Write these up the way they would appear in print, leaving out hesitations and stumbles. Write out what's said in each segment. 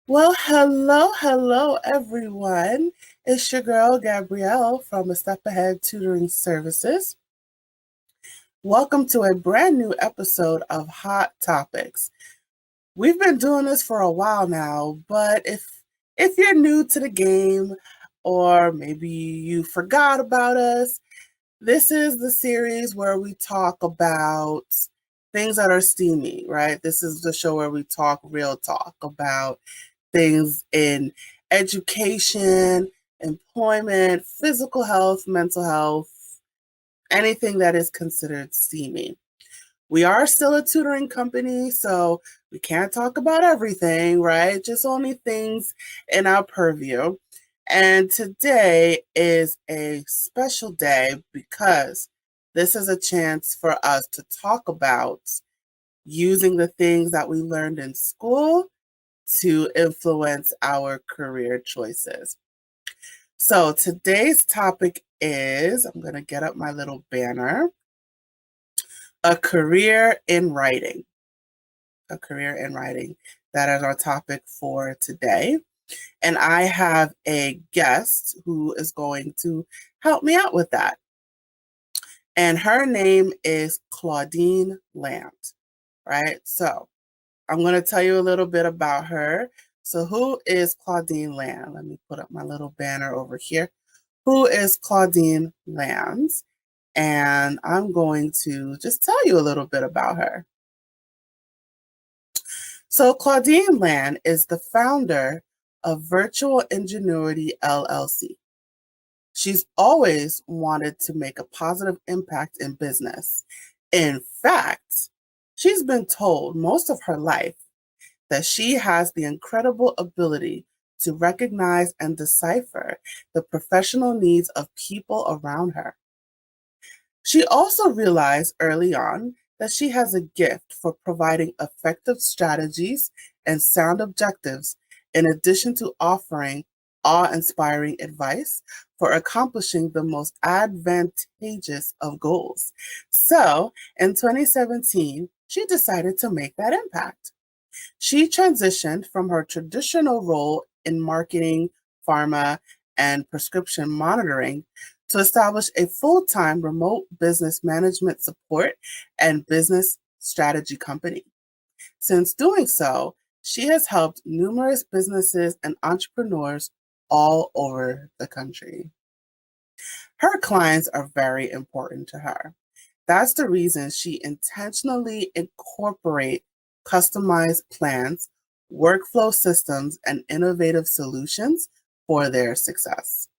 Well, hello, everyone. It's your girl, Gabrielle from A Step Ahead Tutoring Services. Welcome to a brand new episode of Hot Topics. We've been doing this for a while now, but if you're new to the game or maybe you forgot about us, this is the series where we talk about things that are steamy, right? This is the show where we talk real talk about things in education, employment, physical health, mental health, anything that is considered steamy. We are still a tutoring company, so we can't talk about everything, right? Just only things in our purview. And today is a special day because this is a chance for us to talk about using the things that we learned in school to influence our career choices. So today's topic is, I'm going to get up my little banner, a career in writing. A career in writing. That is our topic for today. And I have a guest who is going to help me out with that. And her name is Claudine Land, right? So I'm going to tell you a little bit about her. So who is Claudine Land? Let me put up my little banner over here. Who is Claudine Land? And I'm going to just tell you a little bit about her. So Claudine Land is the founder of Virtual Ingenuity LLC. She's always wanted to make a positive impact in business. In fact, she's been told most of her life that she has the incredible ability to recognize and decipher the professional needs of people around her. She also realized early on that she has a gift for providing effective strategies and sound objectives, in addition to offering awe-inspiring advice for accomplishing the most advantageous of goals. So, in 2017, she decided to make that impact. She transitioned from her traditional role in marketing, pharma, and prescription monitoring to establish a full-time remote business management support and business strategy company. Since doing so, she has helped numerous businesses and entrepreneurs all over the country. Her clients are very important to her. That's the reason she intentionally incorporates customized plans, workflow systems, and innovative solutions for their success.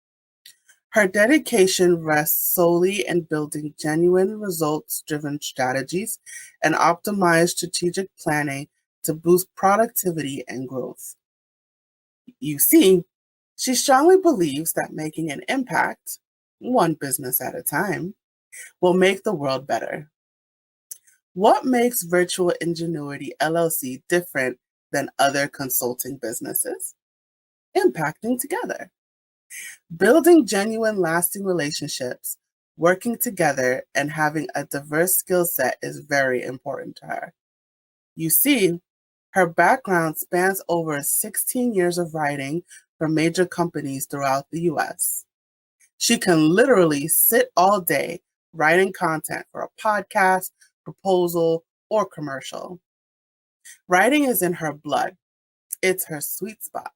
Her dedication rests solely in building genuine results-driven strategies and optimized strategic planning to boost productivity and growth. You see, she strongly believes that making an impact, one business at a time, will make the world better. What makes Virtual Ingenuity LLC different than other consulting businesses? Impacting together. Building genuine, lasting relationships, working together, and having a diverse skill set is very important to her. You see, her background spans over 16 years of writing for major companies throughout the US. She can literally sit all day writing content for a podcast, proposal, or commercial. Writing is in her blood. It's her sweet spot.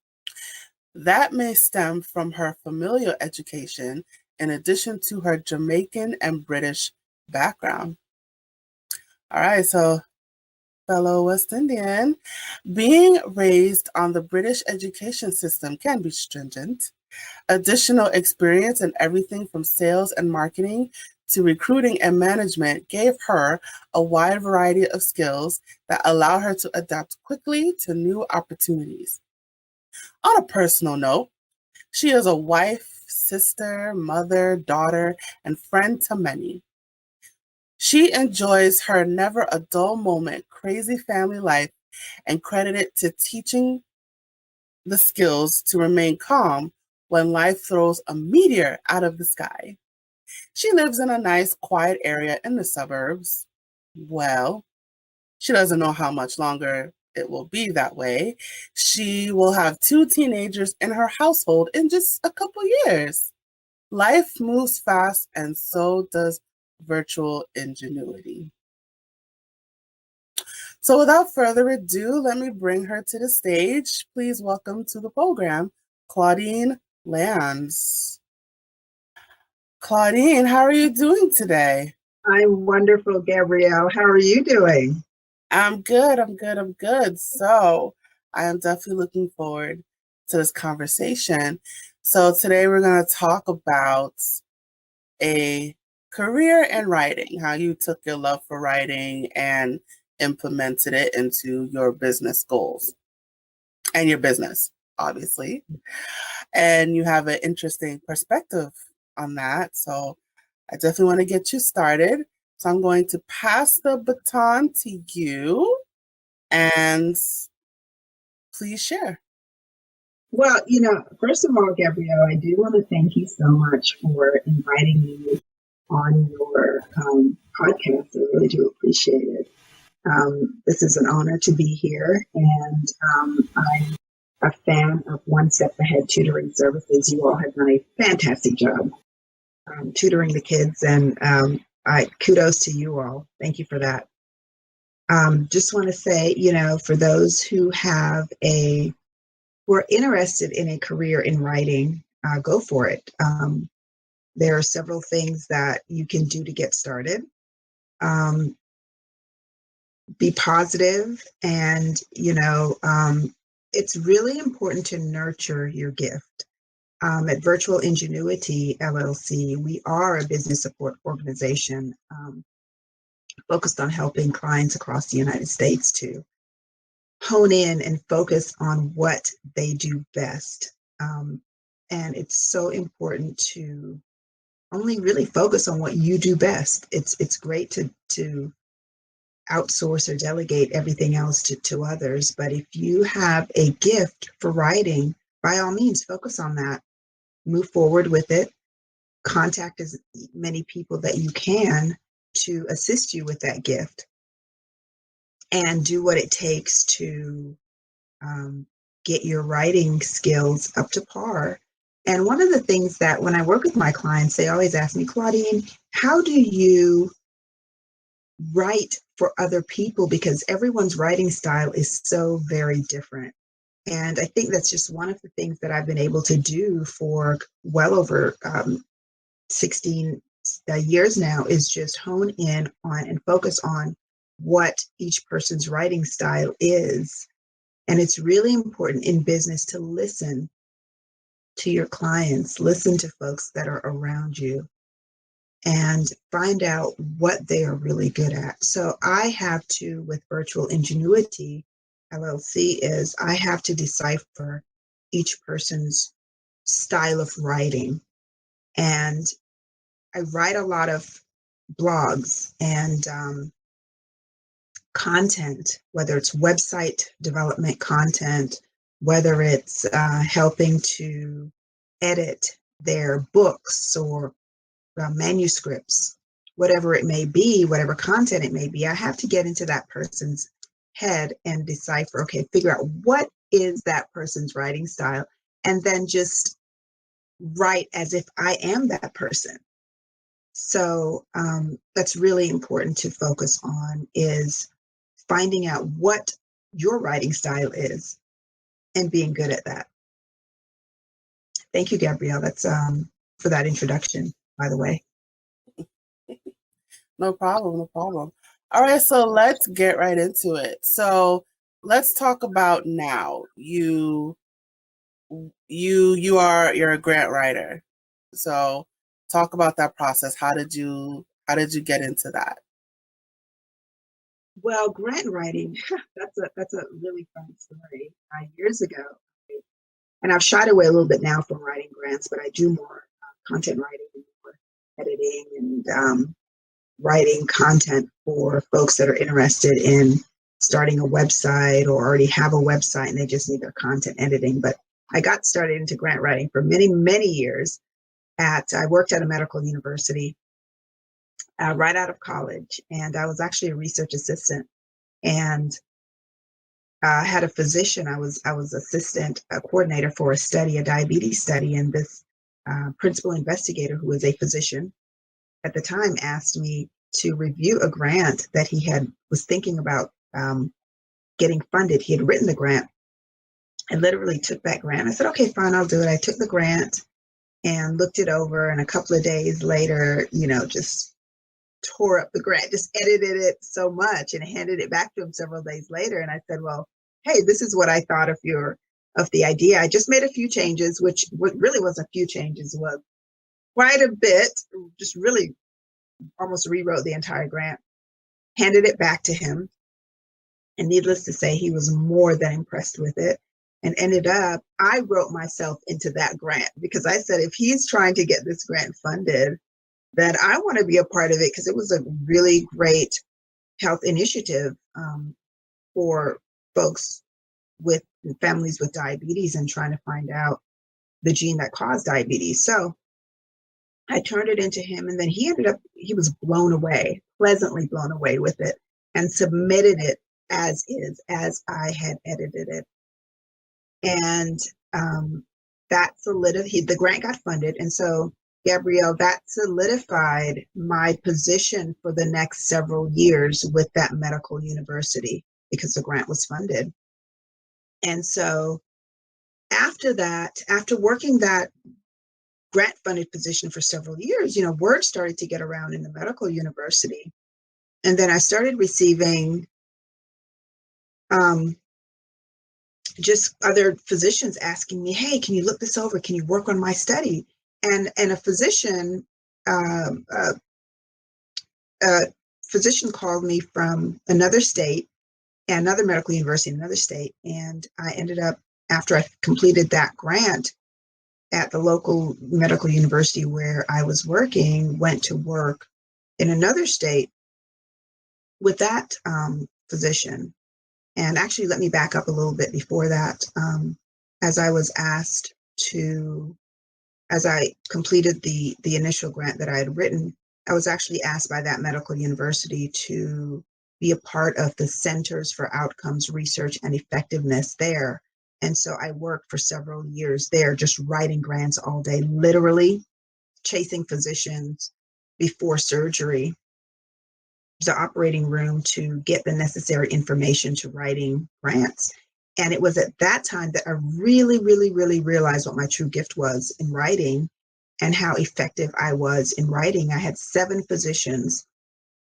That may stem from her familial education in addition to her Jamaican and British background. All right, so fellow West Indian, being raised on the British education system can be stringent. Additional experience in everything from sales and marketing to recruiting and management gave her a wide variety of skills that allow her to adapt quickly to new opportunities. On a personal note, she is a wife, sister, mother, daughter, and friend to many. She enjoys her never a dull moment, crazy family life, and credited to teaching the skills to remain calm when life throws a meteor out of the sky. She lives in a nice, quiet area in the suburbs. Well, she doesn't know how much longer it will be that way. She will have 2 teenagers in her household in just a couple years. Life moves fast, and so does virtual ingenuity. So without further ado, let me bring her to the stage. Please welcome to the program, Claudine Land. Claudine, how are you doing today? I'm wonderful, Gabrielle. How are you doing? I'm good. So I am definitely looking forward to this conversation. So today we're going to talk about a career in writing, how you took your love for writing and implemented it into your business goals and your business, obviously. And you have an interesting perspective on that. So I definitely want to get you started. So I'm going to pass the baton to you and please share. Well, first of all, Gabrielle, I do want to thank you so much for inviting me on your podcast. I really do appreciate it. This is an honor to be here, and I'm a fan of One Step Ahead Tutoring Services. You all have done a fantastic job tutoring the kids, and I kudos to you all. Thank you for that. Just want to say, for those who are interested in a career in writing, go for it. There are several things that you can do to get started. Be positive, and it's really important to nurture your gift. At Virtual Ingenuity LLC, we are a business support organization focused on helping clients across the United States to hone in and focus on what they do best. And it's so important to only really focus on what you do best. It's great to outsource or delegate everything else to others. But if you have a gift for writing, by all means, focus on that. Move forward with it. Contact as many people that you can to assist you with that gift, and do what it takes to get your writing skills up to par. And one of the things that when I work with my clients, they always ask me, Claudine, how do you write for other people? Because everyone's writing style is so very different. And I think that's just one of the things that I've been able to do for well over 16 years now, is just hone in on and focus on what each person's writing style is. And it's really important in business to listen to your clients, listen to folks that are around you, and find out what they are really good at. So I have to, with Virtual Ingenuity LLC, is I have to decipher each person's style of writing. And I write a lot of blogs and content, whether it's website development content, whether it's helping to edit their books or manuscripts, whatever it may be, whatever content it may be. I have to get into that person's head and decipher, okay, figure out what is that person's writing style, and then just write as if I am that person. So that's really important to focus on, is finding out what your writing style is and being good at that. Thank you, Gabrielle. That's for that introduction, by the way. No problem. All right, so let's get right into it. So let's talk about now. You're a grant writer. So talk about that process. How did you get into that? Well, grant writing, that's a really fun story. Years ago, and I've shied away a little bit now from writing grants, but I do more content writing and more editing and writing content for folks that are interested in starting a website or already have a website and they just need their content editing. But I got started into grant writing for many, many years. I worked at a medical university right out of college, and I was actually a research assistant. And had a physician. I was assistant coordinator for a diabetes study, and this principal investigator, who was a physician at the time, asked me to review a grant that he was thinking about getting funded. He had written the grant. I literally took that grant. I said, okay, fine, I'll do it. I took the grant and looked it over, and a couple of days later, just tore up the grant, just edited it so much and handed it back to him several days later. And I said, well, hey, this is what I thought of the idea. I just made a few changes, which what really was a few changes, was quite a bit, just really almost rewrote the entire grant, handed it back to him. And needless to say, he was more than impressed with it, and ended up, I wrote myself into that grant, because I said, if he's trying to get this grant funded, then I want to be a part of it, because it was a really great health initiative for folks with families with diabetes and trying to find out the gene that caused diabetes. So I turned it into him, and then he was blown away, pleasantly blown away with it, and submitted it as is, as I had edited it. And the grant got funded. And so, Gabrielle, that solidified my position for the next several years with that medical university, because the grant was funded. And so after that, after working that grant funded position for several years, word started to get around in the medical university. And then I started receiving just other physicians asking me, hey, can you look this over? Can you work on my study? And a physician called me from another state, another medical university in another state. And I ended up, after I completed that grant at the local medical university where I was working, went to work in another state with that physician. And actually, let me back up a little bit before that. As I completed the initial grant that I had written, I was actually asked by that medical university to be a part of the Centers for Outcomes Research and Effectiveness there. And so I worked for several years there, just writing grants all day, literally chasing physicians before surgery, the operating room, to get the necessary information to writing grants. And it was at that time that I really, really, really realized what my true gift was in writing and how effective I was in writing. I had 7 physicians.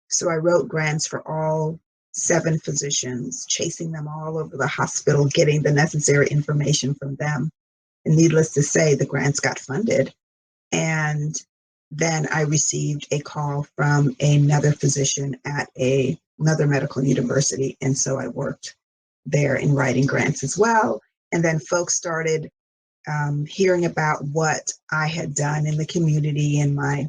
So I wrote grants for all 7 physicians, chasing them all over the hospital, getting the necessary information from them. And needless to say, the grants got funded. And then I received a call from another physician at another medical university. And so I worked there in writing grants as well. And then folks started hearing about what I had done in the community and my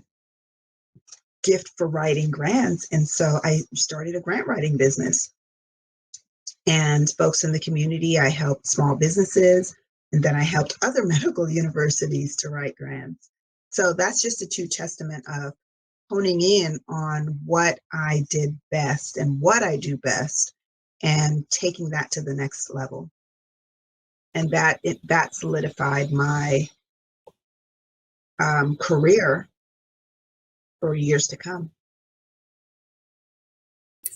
gift for writing grants. And so I started a grant writing business. And folks in the community, I helped small businesses, and then I helped other medical universities to write grants. So that's just a true testament of honing in on what I did best and what I do best, and taking that to the next level. And that solidified my career for years to come.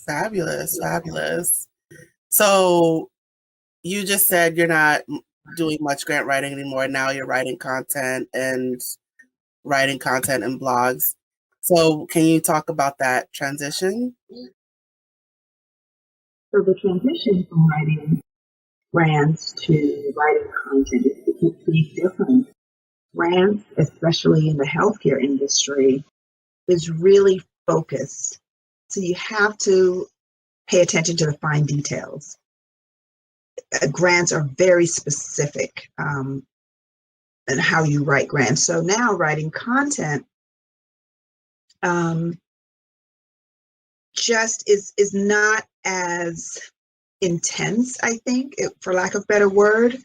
Fabulous, fabulous. So you just said you're not doing much grant writing anymore. Now you're writing content and blogs. So can you talk about that transition? So the transition from writing grants to writing content is a complete difference. Grants, especially in the healthcare industry, is really focused. So you have to pay attention to the fine details. Grants are very specific in how you write grants. So now writing content just is not as intense, I think, for lack of a better word,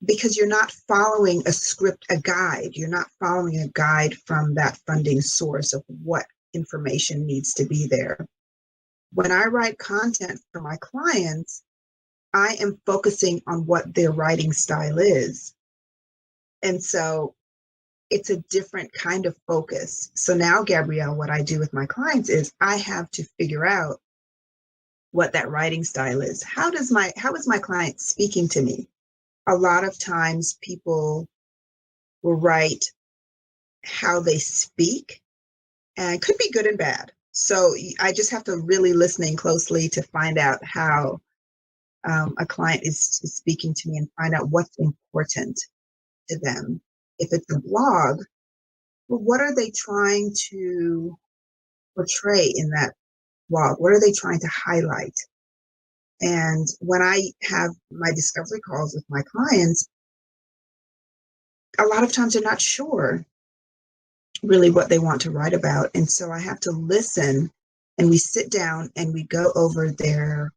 because you're not following a script, a guide. You're not following a guide from that funding source of what information needs to be there. When I write content for my clients, I am focusing on what their writing style is. And so it's a different kind of focus. So now, Gabrielle, what I do with my clients is I have to figure out what that writing style is. How is my client speaking to me? A lot of times people will write how they speak, and it could be good and bad. So I just have to really listening closely to find out how a client is speaking to me and find out what's important to them. If it's a blog, well, what are they trying to portray in that blog? What are they trying to highlight? And when I have my discovery calls with my clients, a lot of times they're not sure really what they want to write about. And so I have to listen, and we sit down and we go over their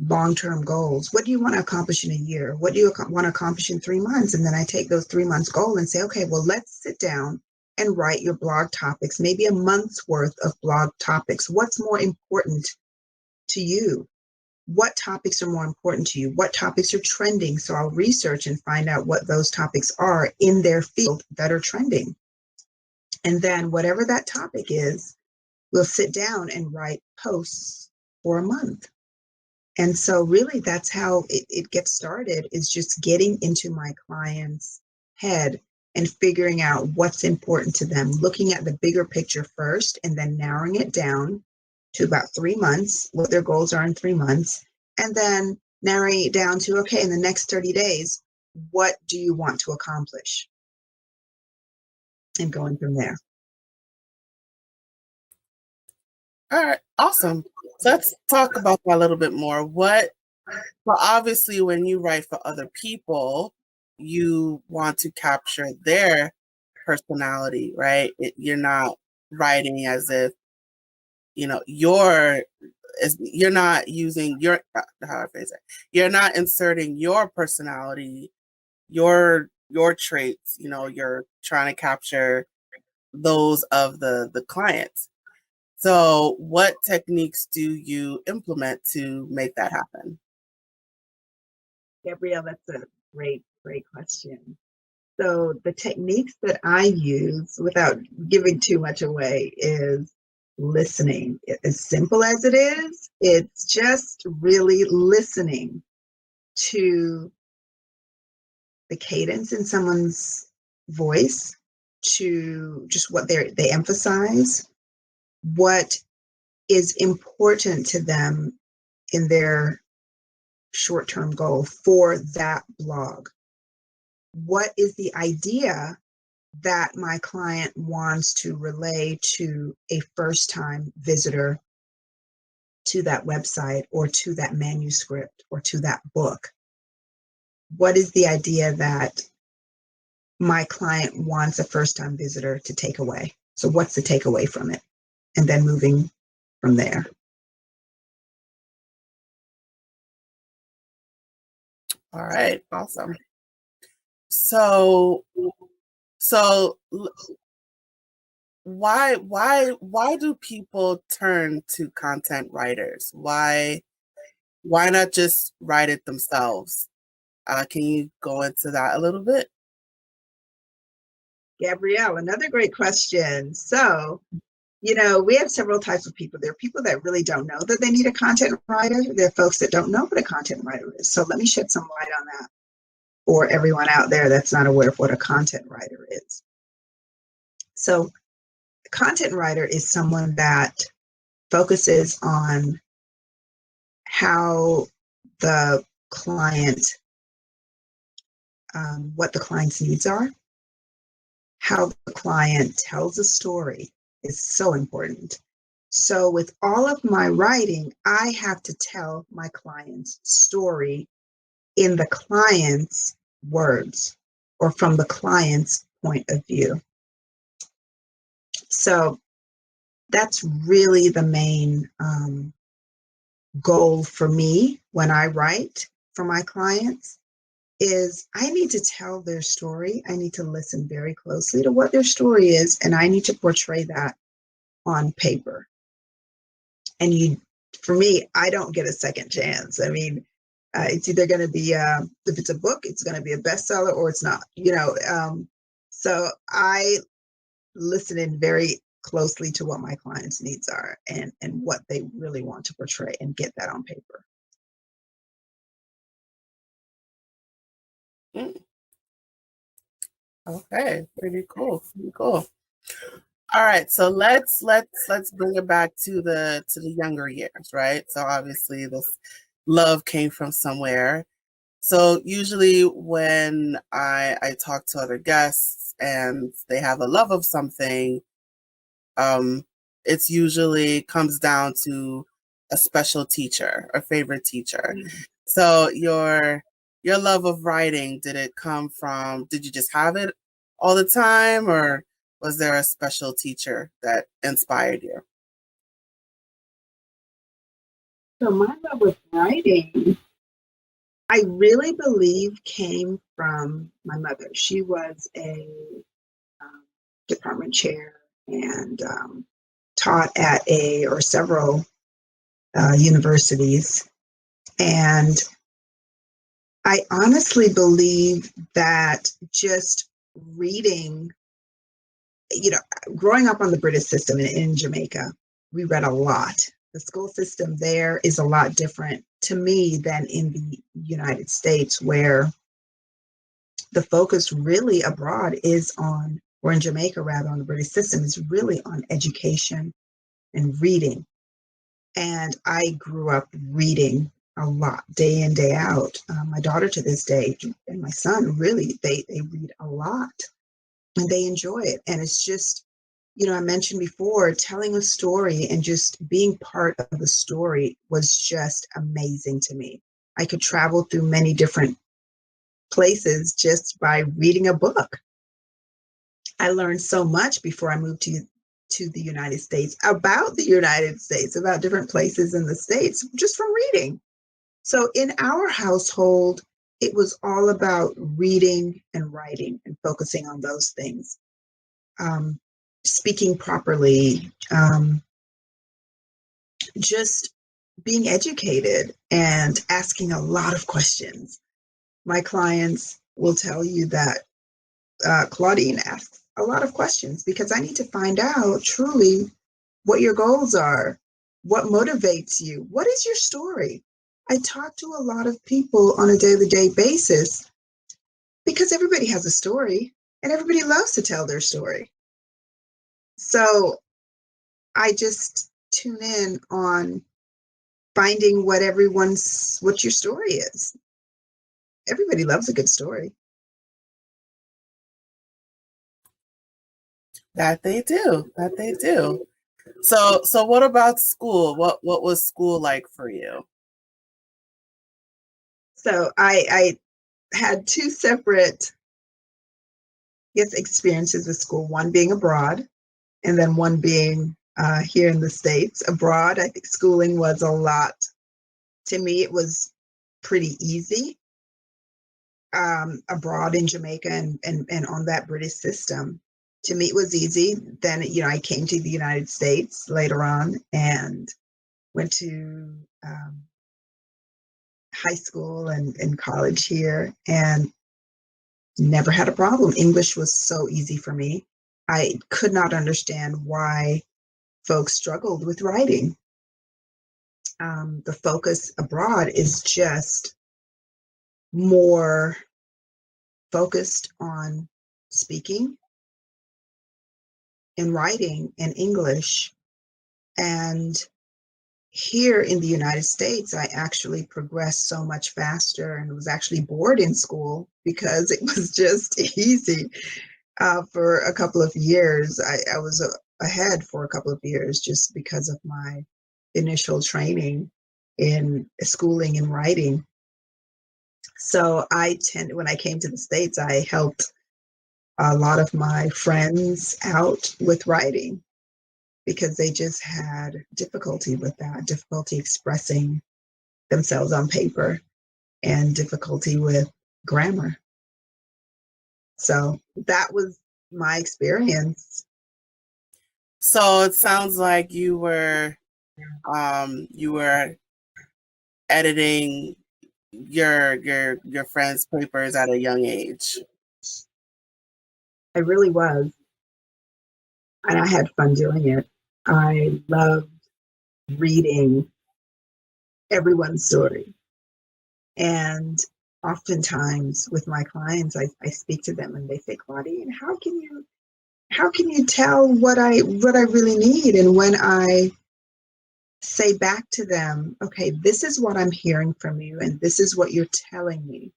long-term goals. What do you want to accomplish in a year? What do you want to accomplish in 3 months? And then I take those 3 months goal and say, okay, well, let's sit down and write your blog topics, maybe a month's worth of blog topics. What's more important to you? What topics are more important to you? What topics are trending? So I'll research and find out what those topics are in their field that are trending. And then whatever that topic is, we'll sit down and write posts for a month. And so really that's how it gets started, is just getting into my client's head and figuring out what's important to them, looking at the bigger picture first, and then narrowing it down to about 3 months, what their goals are in 3 months, and then narrowing it down to, okay, in the next 30 days, what do you want to accomplish? And going from there. All right, awesome. So let's talk about that a little bit more. Well, obviously, when you write for other people, you want to capture their personality, right? You're not writing as if, you're not using your, how I phrase it, you're not inserting your personality, your traits, you're trying to capture those of the clients. So what techniques do you implement to make that happen? Gabrielle, that's a great question. So the techniques that I use, without giving too much away, is listening. As simple as it is, it's just really listening to the cadence in someone's voice, to just what they emphasize, what is important to them in their short-term goal for that blog. What is the idea that my client wants to relay to a first-time visitor to that website or to that manuscript or to that book? What is the idea that my client wants a first-time visitor to take away? So what's the takeaway from it? And then moving from there. All right, awesome. So why do people turn to content writers? Why not just write it themselves? Can you go into that a little bit? Gabrielle, another great question. So, we have several types of people. There are people that really don't know that they need a content writer. There are folks that don't know what a content writer is. So let me shed some light on that for everyone out there that's not aware of what a content writer is. So a content writer is someone that focuses on how the client, what the client's needs are, how the client tells a story is so important. So with all of my writing, I have to tell my client's story in the client's words or from the client's point of view. So that's really the main goal for me when I write for my clients, is I need to tell their story. I need to listen very closely to what their story is, and I need to portray that on paper. And for me, I don't get a second chance. I mean, It's either going to be, if it's a book, it's going to be a bestseller or it's not, so I listen in very closely to what my clients' needs are and what they really want to portray and get that on paper. Mm. Okay, pretty cool. Pretty cool. All right, so let's bring it back to the younger years, right? So obviously this love came from somewhere. So usually when I talk to other guests and they have a love of something, it's usually comes down to a special teacher, a favorite teacher. So your love of writing, did you just have it all the time, or was there a special teacher that inspired you? So my love of writing, I really believe came from my mother. She was a um, department chair and taught at a or several universities. And I honestly believe that just reading, you know, growing up on the British system in Jamaica, we read a lot. The school system there is a lot different to me than in the United States, where the focus really abroad is on, or in Jamaica rather, on the British system is really on education and reading. And I grew up reading a lot, day in, day out. My daughter to this day and my son really, they read a lot and they enjoy it. And it's just, I mentioned before, telling a story and just being part of the story was just amazing to me. I could travel through many different places just by reading a book. I learned so much before I moved to the United States, about the United States, about different places in the States, just from reading. So in our household, it was all about reading and writing and focusing on those things. Speaking properly, just being educated and asking a lot of questions. My clients will tell you that Claudine asks a lot of questions because I need to find out truly what your goals are, what motivates you, what is your story. I talk to a lot of people on a day-to-day basis because everybody has a story and everybody loves to tell their story. So I just tune in on finding what your story is. Everybody loves a good story. That they do. That they do. So what about school? What was school like for you? So I had two separate, experiences with school, one being abroad and then one being here in the States. Abroad, I think schooling was a lot, to me, it was pretty easy abroad in Jamaica and on that British system. To me, it was easy. Then, I came to the United States later on and went to high school and college here and never had a problem. English was so easy for me. I could not understand why folks struggled with writing. The focus abroad is just more focused on speaking and writing and English. And here in the United States, I actually progressed so much faster and was actually bored in school because it was just easy. For a couple of years, I was ahead for a couple of years just because of my initial training in schooling and writing. So when I came to the States, I helped a lot of my friends out with writing because they just had difficulty with that, difficulty expressing themselves on paper and difficulty with grammar. So that was my experience. So it sounds like you were editing your friends' papers at a young age? I really was, and I had fun doing it. I loved reading everyone's story. And oftentimes with my clients, I speak to them and they say, Claudine, how can you tell what I really need? And when I say back to them, okay, this is what I'm hearing from you, and this is what you're telling me,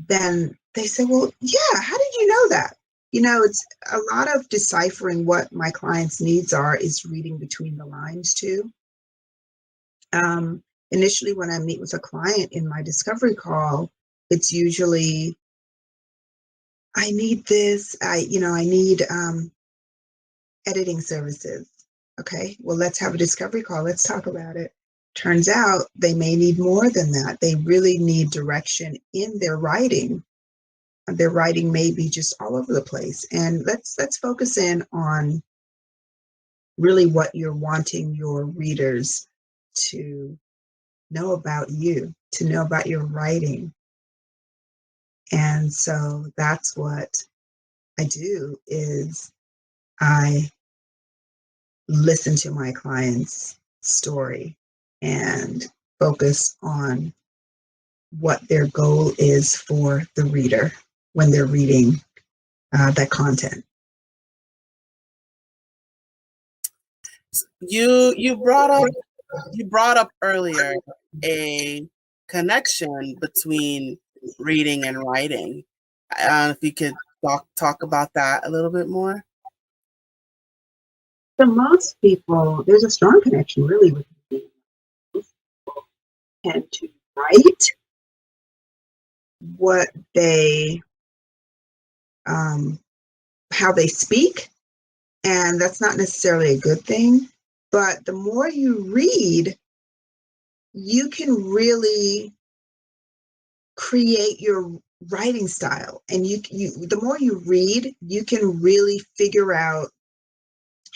then they say, well, yeah, how did you know that? It's a lot of deciphering what my clients' needs are is reading between the lines too. Initially, when I meet with a client in my discovery call, it's usually, I need this, I need editing services. Okay, well, let's have a discovery call. Let's talk about it. Turns out they may need more than that. They really need direction in their writing. Their writing may be just all over the place. And let's focus in on really what you're wanting your readers to know about you, to know about your writing. And so that's what I do is I listen to my client's story and focus on what their goal is for the reader when they're reading that content. You brought up earlier a connection between reading and writing. If you could talk about that a little bit more. For most people, there's a strong connection really with reading. Most people tend to write what they, how they speak, and that's not necessarily a good thing. But the more you read, you can really create your writing style, and you the more you read, you can really figure out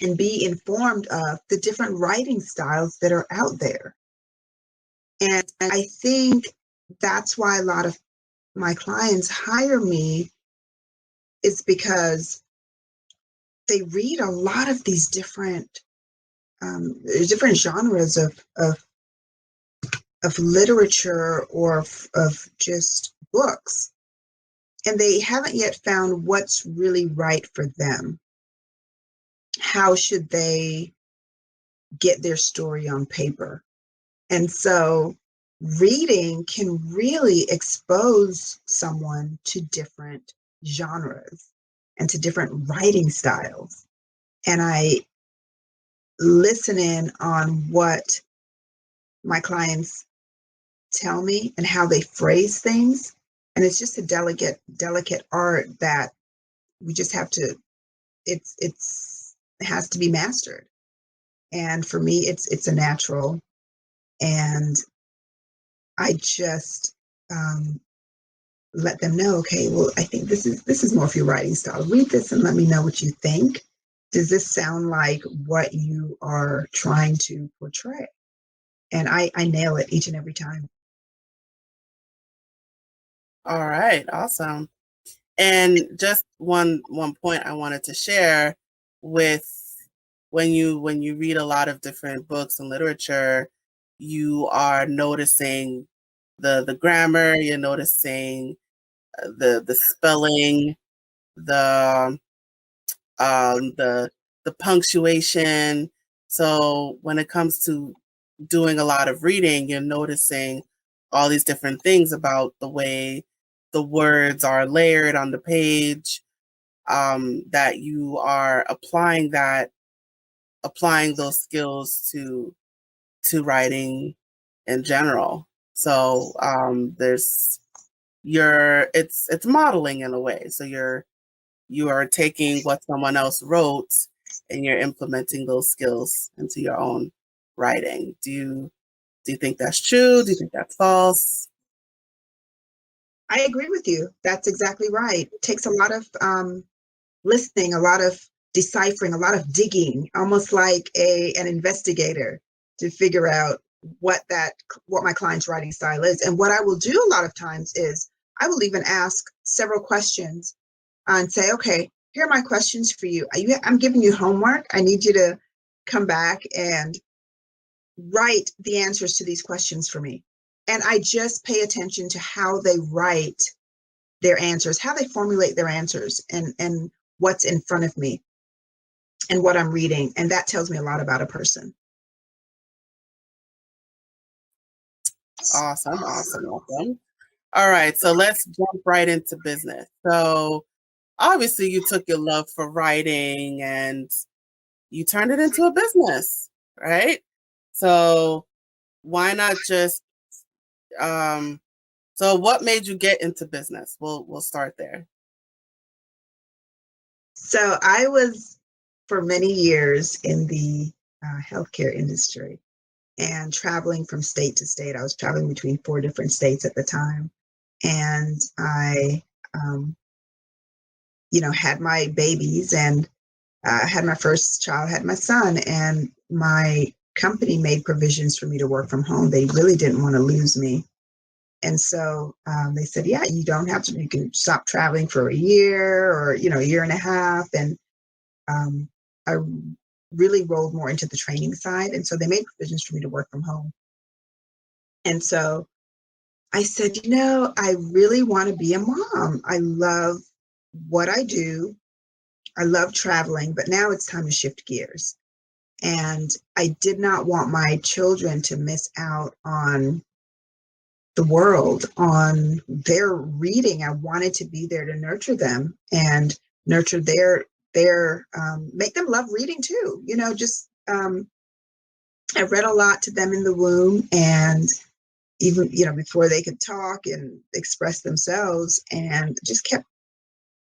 and be informed of the different writing styles that are out there. And I think that's why a lot of my clients hire me, is because they read a lot of these different genres of literature or of just books, and they haven't yet found what's really right for them. How should they get their story on paper? And so reading can really expose someone to different genres and to different writing styles. And I listen in on what my clients tell me and how they phrase things. And it's just a delicate art that we just have to, it has to be mastered. And for me, it's a natural. And I just let them know, okay, well, I think this is more of your writing style. Read this and let me know what you think. Does this sound like what you are trying to portray? And I nail it each and every time. All right, awesome. And just one point I wanted to share with when you read a lot of different books and literature, you are noticing the grammar, you're noticing the spelling, the the punctuation. So when it comes to doing a lot of reading, you're noticing all these different things about the way the words are layered on the page, that you are applying those skills to writing in general. So there's it's modeling in a way. So you are taking what someone else wrote and you're implementing those skills into your own writing. Do you think that's true? Do you think that's false? I agree with you. That's exactly right. It takes a lot of listening, a lot of deciphering, a lot of digging, almost like an investigator to figure out what my client's writing style is. And what I will do a lot of times is I will even ask several questions and say, okay, here are my questions for you. I'm giving you homework. I need you to come back and write the answers to these questions for me. And I just pay attention to how they write their answers, how they formulate their answers, and what's in front of me and what I'm reading. And that tells me a lot about a person. Awesome, awesome, awesome. All right, so let's jump right into business. So obviously you took your love for writing and you turned it into a business, right? So why not just so what made you get into business? We'll start there. So I was for many years in the healthcare industry and traveling from state to state. I was traveling between 4 different states at the time. And I, had my babies and had my first child, had my son, and my company made provisions for me to work from home. They really didn't want to lose me. And so they said, yeah, you don't have to, you can stop traveling for a year or, a year and a half. And I really rolled more into the training side. And so they made provisions for me to work from home. And so I said, I really want to be a mom. I love what I do. I love traveling, but now it's time to shift gears. And I did not want my children to miss out on the world, on their reading. I wanted to be there to nurture them and nurture their make them love reading too. I read a lot to them in the womb, and even before they could talk and express themselves, and just kept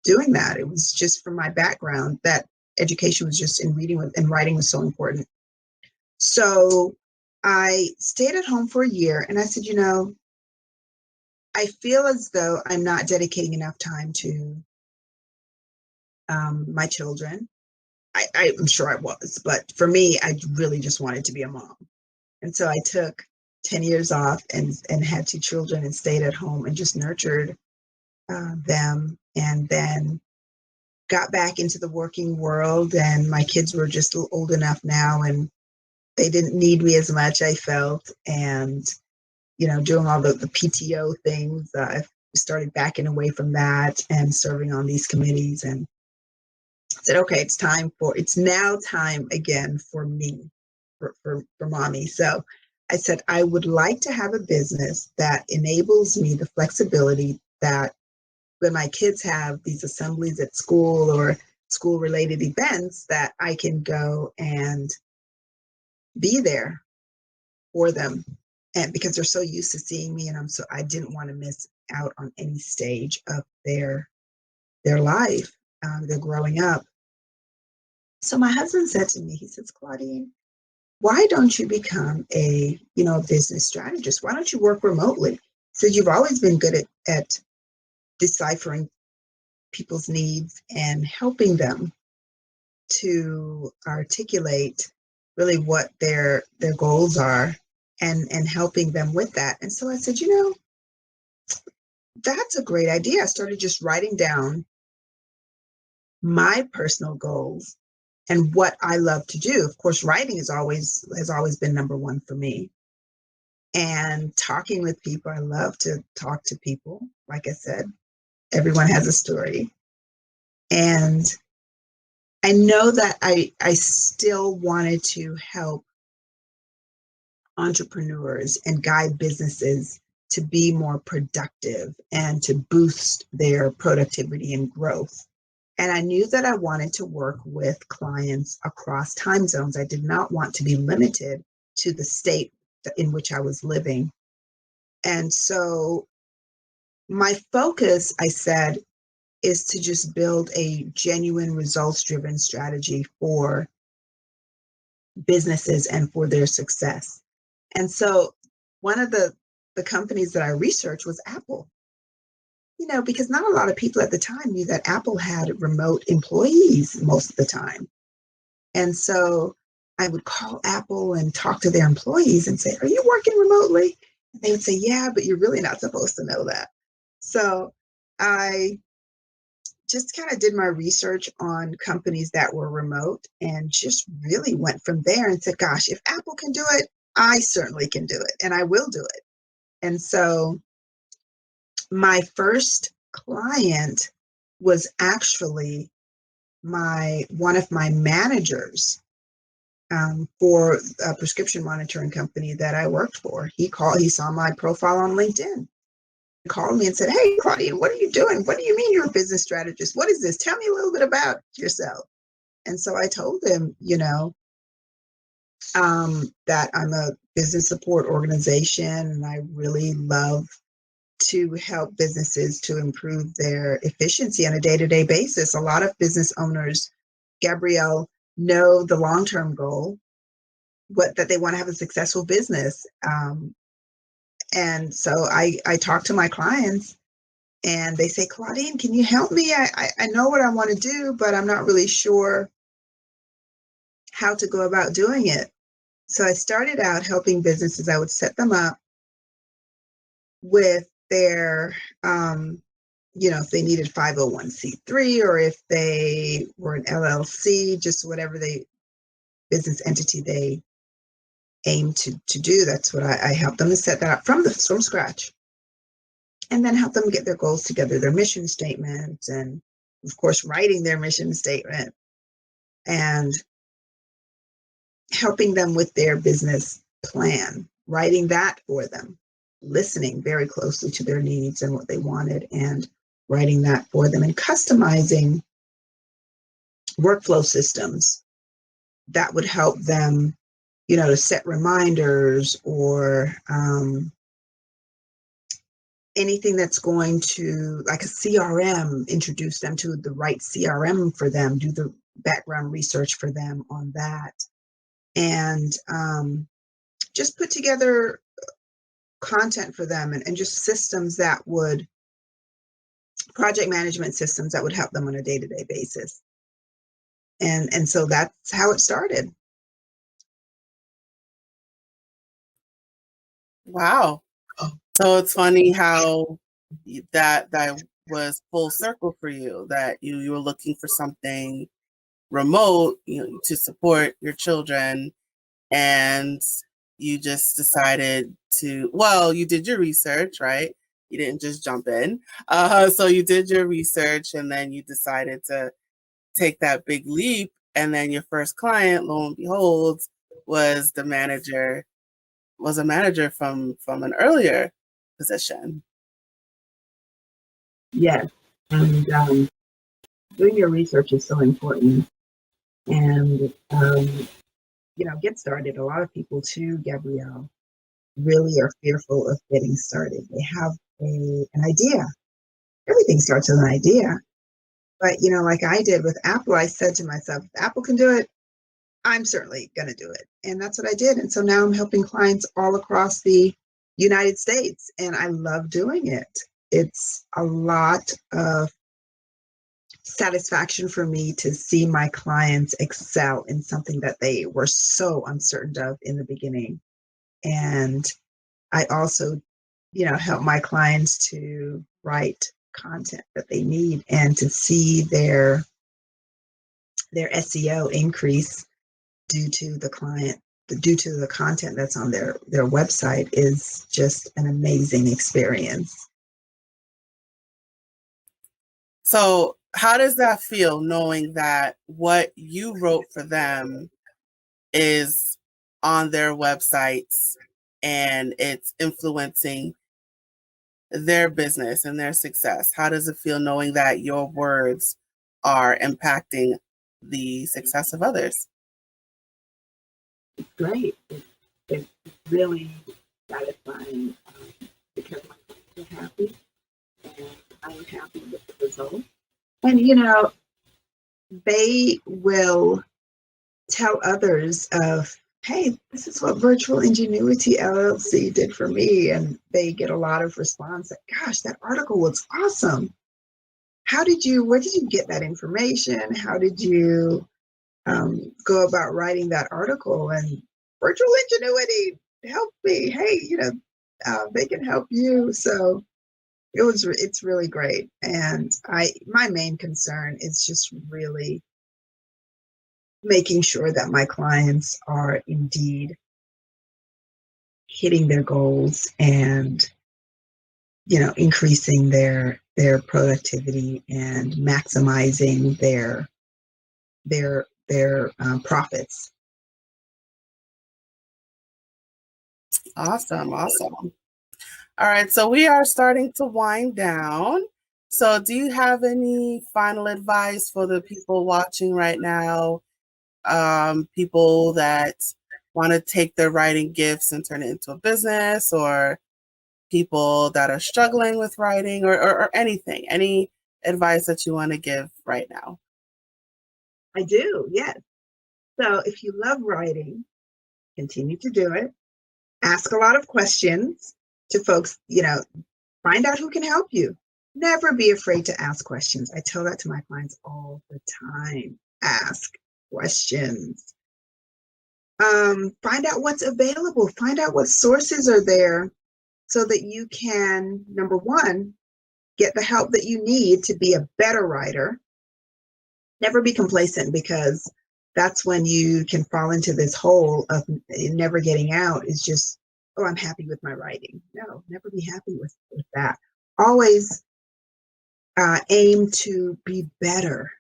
doing that. It was just from my background that education was just in reading and writing was so important. So I stayed at home for a year, and I said, I feel as though I'm not dedicating enough time to my children. I'm sure I was, but for me, I really just wanted to be a mom. And so I took 10 years off and had 2 children and stayed at home and just nurtured them, and then got back into the working world. And my kids were just old enough now, and they didn't need me as much, I felt. And, doing all the PTO things, I started backing away from that and serving on these committees, and said, okay, it's now time again for me, for mommy. So I said, I would like to have a business that enables me the flexibility that when my kids have these assemblies at school or school related events, that I can go and be there for them. And because they're so used to seeing me, and I didn't want to miss out on any stage of their life. They're growing up. So my husband said to me, he says, Claudine, why don't you become a business strategist? Why don't you work remotely? He said, you've always been good at deciphering people's needs and helping them to articulate really what their goals are, and helping them with that. And so I said, that's a great idea. I started just writing down my personal goals and what I love to do. Of course, writing has always been number one for me. And talking with people, I love to talk to people. Like I said, everyone has a story. And I know that I still wanted to help entrepreneurs and guide businesses to be more productive and to boost their productivity and growth. And I knew that I wanted to work with clients across time zones. I did not want to be limited to the state in which I was living. And so my focus, I said, is to just build a genuine results-driven strategy for businesses and for their success. And so one of the companies that I researched was Apple. Because not a lot of people at the time knew that Apple had remote employees most of the time. And so I would call Apple and talk to their employees and say, "Are you working remotely?" And they would say, "Yeah, but you're really not supposed to know that." So I just kind of did my research on companies that were remote and just really went from there and said, gosh, if Apple can do it, I certainly can do it and I will do it. And so my first client was actually my one of my managers for a prescription monitoring company that I worked for. He saw my profile on LinkedIn, called me and said, "Hey, Claudine, what are you doing? What do you mean you're a business strategist? What is this? Tell me a little bit about yourself." And so I told him, that I'm a business support organization and I really love to help businesses to improve their efficiency on a day-to-day basis. A lot of business owners, Gabrielle, know the long-term goal, that they want to have a successful business. And so I talk to my clients and they say, Claudine, can you help me? I know what I want to do, but I'm not really sure how to go about doing it. So I started out helping businesses. I would set them up with their, if they needed 501c3 or if they were an LLC, just whatever business entity they aim to do. That's what I help them to set that up from scratch. And then help them get their goals together, their mission statement, and of course, writing their mission statement and helping them with their business plan, writing that for them, listening very closely to their needs and what they wanted and writing that for them and customizing workflow systems that would help them, to set reminders or anything that's going to, like a CRM, introduce them to the right CRM for them, do the background research for them on that. And just put together content for them and just systems that would, project management systems that would help them on a day-to-day basis. And so that's how it started. Wow. So it's funny how that was full circle for you, that you were looking for something remote, to support your children, and you just decided you did your research, right? You didn't just jump in. So you did your research and then you decided to take that big leap. And then your first client, lo and behold, was a manager from an earlier position. Yes. And doing your research is so important. And, get started. A lot of people too, Gabrielle, really are fearful of getting started. They have an idea. Everything starts with an idea. But, like I did with Apple, I said to myself, if Apple can do it, I'm certainly going to do it. And that's what I did. And so now I'm helping clients all across the United States, and I love doing it. It's a lot of satisfaction for me to see my clients excel in something that they were so uncertain of in the beginning. And I also, help my clients to write content that they need and to see their SEO increase due to the content that's on their website is just an amazing experience. So how does that feel, knowing that what you wrote for them is on their websites and it's influencing their business and their success? How does it feel knowing that your words are impacting the success of others? It's great. It's really satisfying because my clients are happy and I'm happy with the result. And, they will tell others of, hey, this is what Virtual Ingenuity LLC did for me. And they get a lot of response like, gosh, that article was awesome. Where did you get that information? How did you go about writing that article, and virtual ingenuity help me. Hey, they can help you. So it's really great. And my main concern is just really making sure that my clients are indeed hitting their goals and increasing their productivity and maximizing their profits. Awesome. Awesome. All right. So we are starting to wind down. So do you have any final advice for the people watching right now? People that want to take their writing gifts and turn it into a business, or people that are struggling with writing, or anything, any advice that you want to give right now? I do, yes. So if you love writing, continue to do it. Ask a lot of questions to folks, find out who can help you. Never be afraid to ask questions. I tell that to my clients all the time. Ask questions. Find out what's available. Find out what sources are there so that you can, number one, get the help that you need to be a better writer. Never be complacent, because that's when you can fall into this hole of never getting out. Is just, oh, I'm happy with my writing. No, never be happy with that. Always aim to be better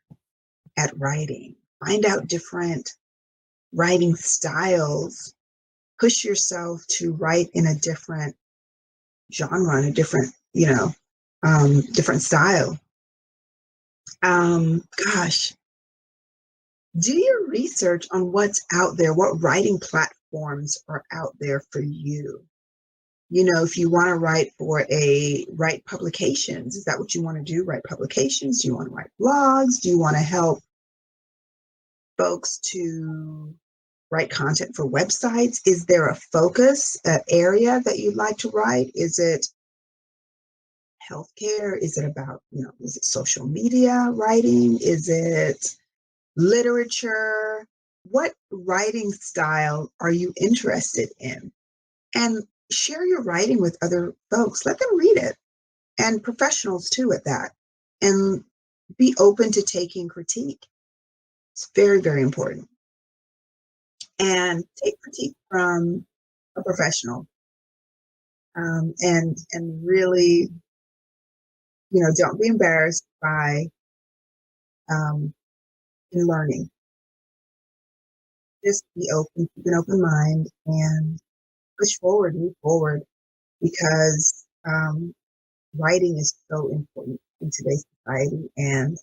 at writing. Find out different writing styles. Push yourself to write in a different genre, in a different, different style. Gosh, do your research on what's out there, what writing platforms are out there for you. If you want to write publications, is that what you want to do? Write publications? Do you want to write blogs? Do you want to help folks to write content for websites? Is there a focus, area that you'd like to write? Is it healthcare? Is it about, is it social media writing? Is it literature? What writing style are you interested in? And share your writing with other folks. Let them read it, and professionals too at that. And be open to taking critique. It's very, very important. And take critique from a professional. And really, don't be embarrassed by in learning. Just be open, keep an open mind, and push forward, move forward, because writing is so important in today's society. And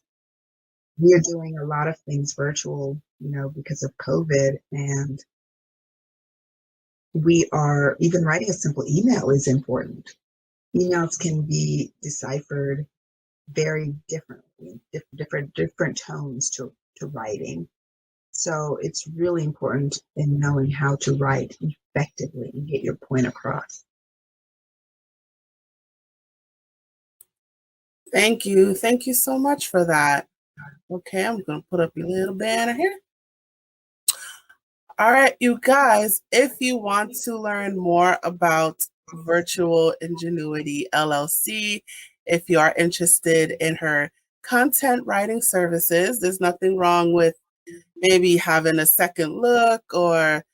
we are doing a lot of things virtual, because of COVID. And we are even writing a simple email is important. Emails can be deciphered very differently, different tones to writing. So it's really important in knowing how to write effectively and get your point across. Thank you. Thank you so much for that. Okay, I'm going to put up your little banner here. All right, you guys, if you want to learn more about Virtual Ingenuity LLC, if you are interested in her content writing services, there's nothing wrong with maybe having a second look, or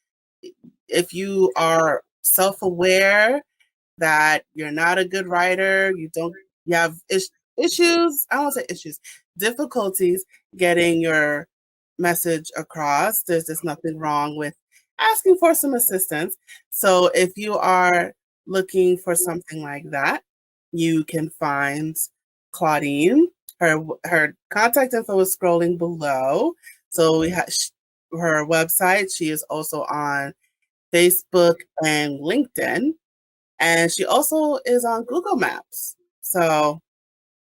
if you are self-aware that you're not a good writer, you have issues, I won't say issues, difficulties getting your message across, there's just nothing wrong with asking for some assistance. So if you are looking for something like that, you can find Claudine. Her contact info is scrolling below. So we have her website. She is also on Facebook and LinkedIn. And she also is on Google Maps. So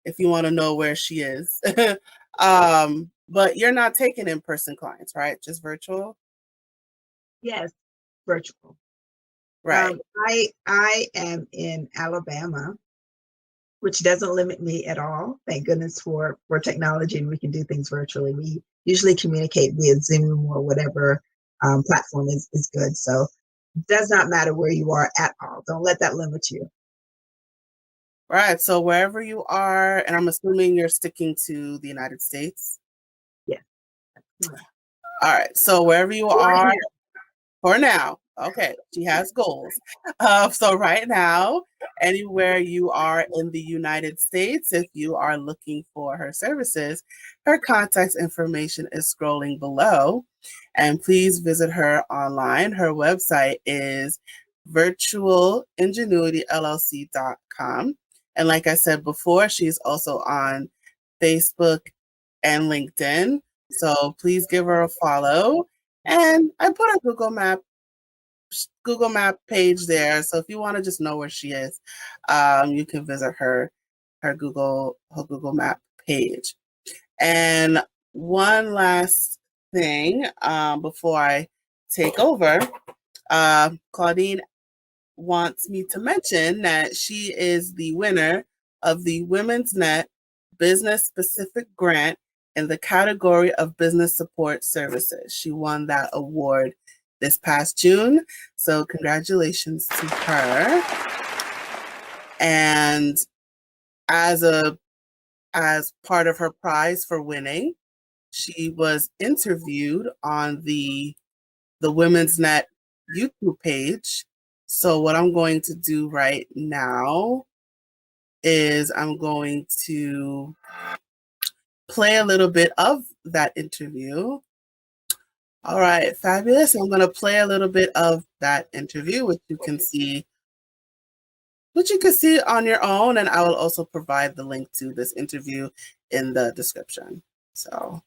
if you want to know where she is. But you're not taking in-person clients, right? Just virtual? Yes, virtual. Right. I am in Alabama, which doesn't limit me at all. Thank goodness for technology, and we can do things virtually. We usually communicate via Zoom or whatever platform is good. So it does not matter where you are at all. Don't let that limit you. Right. So wherever you are, and I'm assuming you're sticking to the United States. Yeah. All right. So wherever you are for now, okay, she has goals. So right now, anywhere you are in the United States, if you are looking for her services, her contact information is scrolling below. And please visit her online. Her website is virtualingenuityllc.com. And like I said before, she's also on Facebook and LinkedIn. So please give her a follow. And I put a Google Map page there. So if you want to just know where she is, you can visit her Google Map page. And one last thing before I take over, Claudine wants me to mention that she is the winner of the Women's Net Business Specific Grant in the category of Business Support Services. She won that award this past June. So congratulations to her. And as part of her prize for winning, she was interviewed on the Women's Net YouTube page. So what I'm going to do right now is I'm going to play a little bit of that interview. All right, fabulous. I'm going to play a little bit of that interview, which you can see on your own, and I will also provide the link to this interview in the description. So,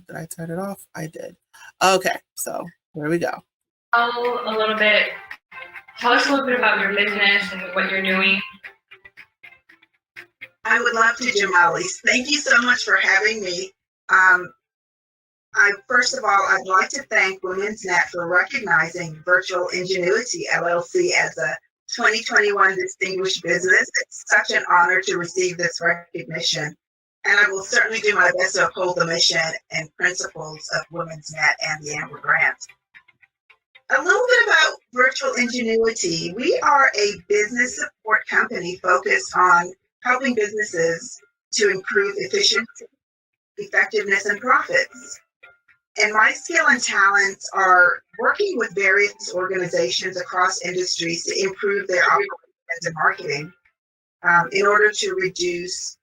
did I turn it off? I did. Okay, so here we go. Tell us a little bit about your business and what you're doing. I would love to, Jamali. Thank you so much for having me. First of all, I'd like to thank Women's Net for recognizing Virtual Ingenuity LLC as a 2021 Distinguished Business. It's such an honor to receive this recognition, and I will certainly do my best to uphold the mission and principles of Women's Net and the Amber Grant. A little bit about Virtual Ingenuity. We are a business support company focused on helping businesses to improve efficiency, effectiveness, and profits. And my skill and talents are working with various organizations across industries to improve their operations and marketing in order to reduce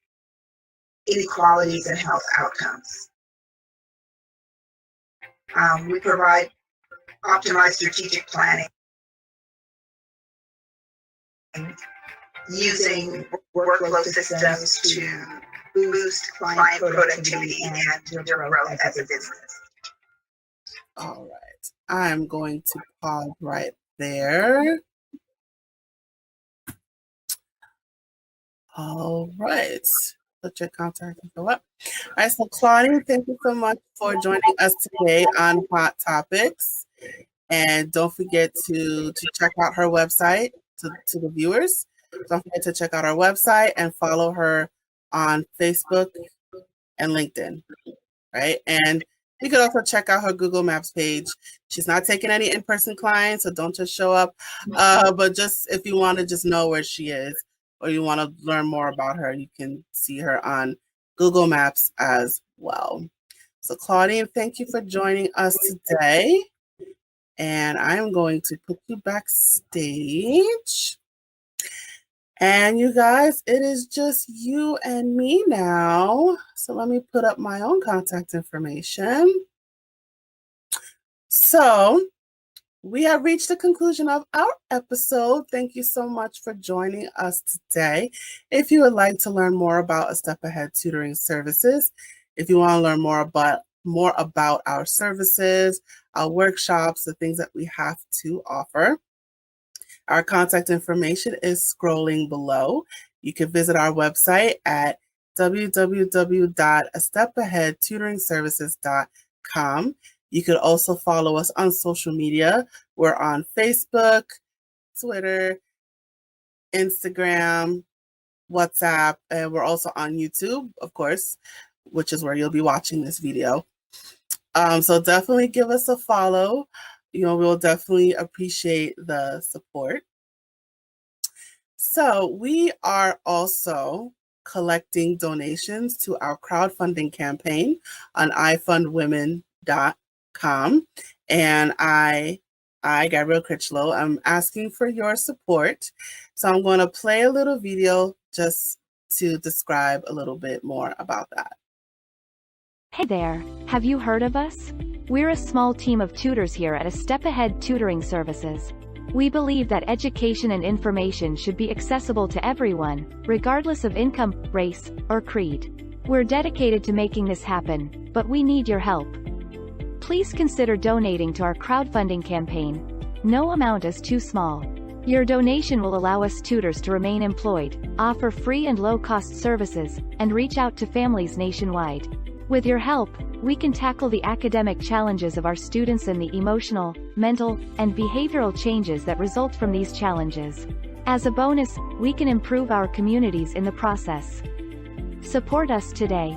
inequalities and health outcomes. We provide optimized strategic planning using workflow systems to boost client productivity and your growth as a business. All right, I'm going to pause right there. All right, put your contact info up. All right, so Claudine, thank you so much for joining us today on Hot Topics. And don't forget to check out her website to the viewers. Don't forget to check out our website and follow her on Facebook and LinkedIn, right? And you could also check out her Google Maps page. She's not taking any in-person clients, so don't just show up. But just if you want to just know where she is or you want to learn more about her, you can see her on Google Maps as well. So Claudine, thank you for joining us today. And I'm going to put you backstage. And you guys, it is just you and me now. So let me put up my own contact information. So we have reached the conclusion of our episode. Thank you so much for joining us today. If you would like to learn more about A Step Ahead Tutoring Services, if you want to learn more about our services, our workshops, the things that we have to offer, our contact information is scrolling below. You can visit our website at www.astepaheadtutoringservices.com. You could also follow us on social media. We're on Facebook, Twitter, Instagram, WhatsApp, and we're also on YouTube, of course, which is where you'll be watching this video. So definitely give us a follow. We'll definitely appreciate the support. So we are also collecting donations to our crowdfunding campaign on ifundwomen.com. And I, Gabrielle Crichlow, I'm asking for your support. So I'm going to play a little video just to describe a little bit more about that. Hey there, have you heard of us? We're a small team of tutors here at A Step Ahead Tutoring Services. We believe that education and information should be accessible to everyone, regardless of income, race, or creed. We're dedicated to making this happen, but we need your help. Please consider donating to our crowdfunding campaign. No amount is too small. Your donation will allow us tutors to remain employed, offer free and low-cost services, and reach out to families nationwide. With your help, we can tackle the academic challenges of our students and the emotional, mental, and behavioral changes that result from these challenges. As a bonus, we can improve our communities in the process. Support us today.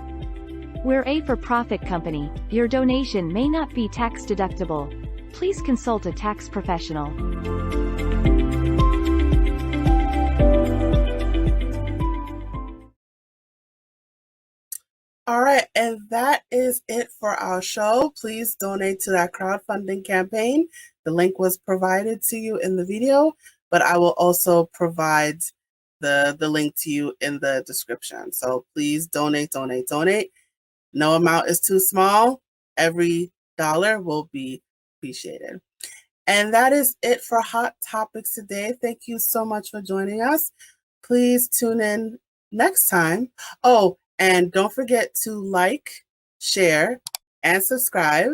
We're a for-profit company. Your donation may not be tax deductible. Please consult a tax professional. All right, and that is it for our show. Please donate to that crowdfunding campaign. The link was provided to you in the video, but I will also provide the link to you in the description. So please donate, donate, donate. No amount is too small. Every dollar will be appreciated. And that is it for Hot Topics today. Thank you so much for joining us. Please tune in next time. Oh, and don't forget to like, share, and subscribe.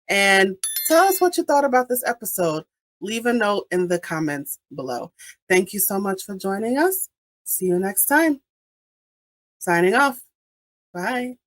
And tell us what you thought about this episode. Leave a note in the comments below. Thank you so much for joining us. See you next time. Signing off. Bye.